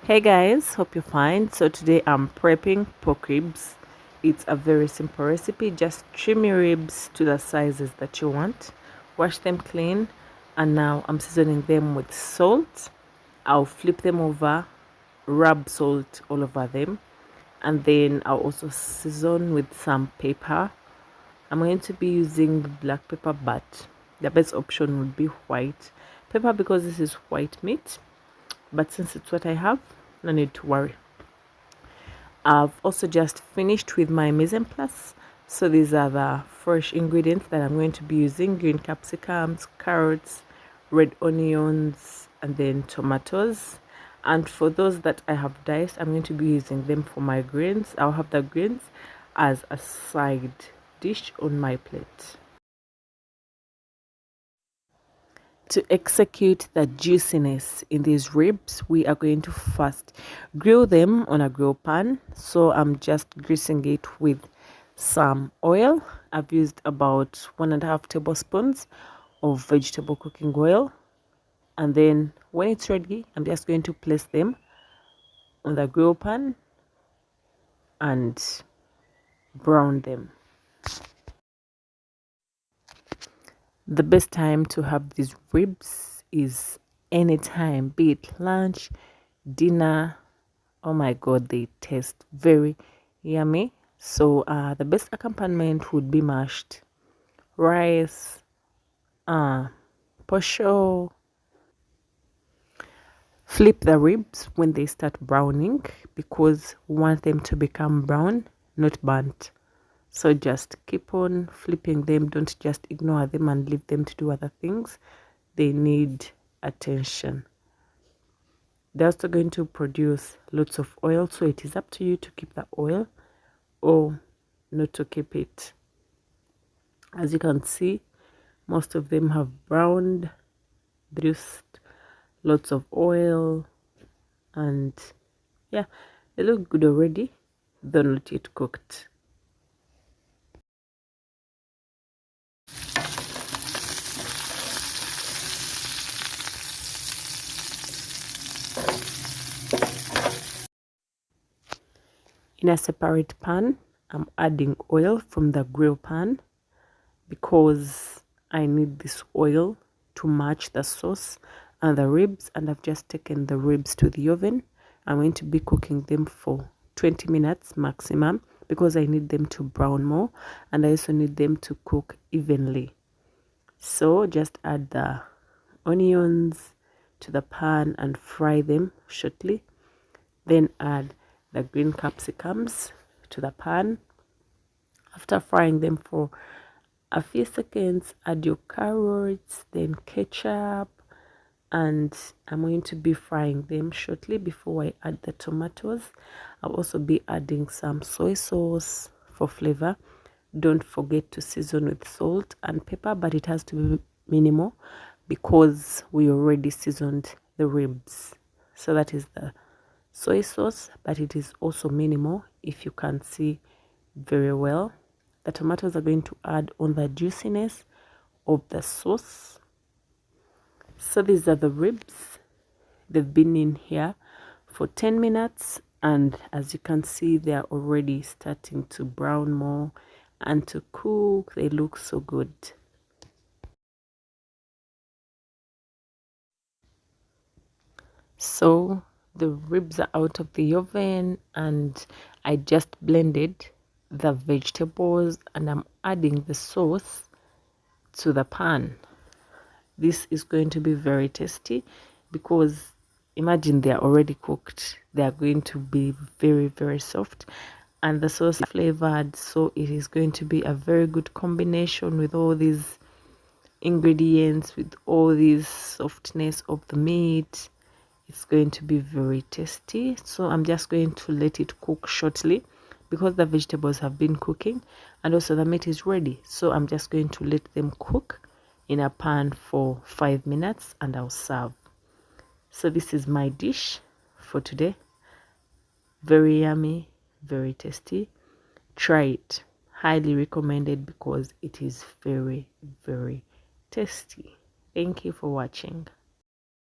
Hey guys, hope you're fine. So today I'm prepping pork ribs. It's a very simple recipe. Just trim your ribs to the sizes that you want, wash them clean, and now I'm seasoning them with salt. I'll flip them over, rub salt all over them, and then I'll also season with some pepper. I'm going to be using black pepper, but the best option would be white pepper because this is white meat, but since it's what I have, no need to worry. I've also just finished with my mise en place. So these are the fresh ingredients that I'm going to be using: green capsicums, carrots, red onions, and then tomatoes. And for those that I have diced, I'm going to be using them for my greens. I'll have the greens as a side dish on my plate. To execute the juiciness in these ribs, we are going to first grill them on a grill pan. So I'm just greasing it with some oil. I've used about 1.5 tablespoons of vegetable cooking oil, and then when it's ready, I'm just going to place them on the grill pan and brown them. The best time to have these ribs is anytime, be it lunch, dinner. Oh my god, they taste very yummy. So the best accompaniment would be mashed rice, posho. Flip the ribs when they start browning because we want them to become brown, not burnt. So just keep on flipping them. Don't just ignore them and leave them to do other things. They need attention. They're also going to produce lots of oil, so it is up to you to keep the oil or not to keep it. As you can see, most of them have browned, produced lots of oil, and yeah, they look good already, though not yet cooked. In a separate pan, I'm adding oil from the grill pan because I need this oil to match the sauce and the ribs, and I've just taken the ribs to the oven. I'm going to be cooking them for 20 minutes maximum because I need them to brown more, and I also need them to cook evenly. So just add the onions to the pan and fry them shortly. Then add the green capsicums to the pan. After frying them for a few seconds, add your carrots, then ketchup, and I'm going to be frying them shortly before I add the tomatoes. I'll also be adding some soy sauce for flavor. Don't forget to season with salt and pepper, but it has to be minimal because we already seasoned the ribs. So that is the soy sauce, but it is also minimal if you can see very well. The tomatoes are going to add on the juiciness of the sauce. So these are the ribs. They've been in here for 10 minutes, and as you can see, they are already starting to brown more and to cook. They look so good. So the ribs are out of the oven, and I just blended the vegetables and I'm adding the sauce to the pan. This is going to be very tasty because imagine they are already cooked. They are going to be very, very soft, and the sauce is flavored, so it is going to be a very good combination with all these ingredients, with all this softness of the meat. It's going to be very tasty. So I'm just going to let it cook shortly because the vegetables have been cooking and also the meat is ready. So I'm just going to let them cook in a pan for 5 minutes and I'll serve. So this is my dish for today. Very yummy, very tasty. Try it. Highly recommended because it is very, very tasty. Thank you for watching.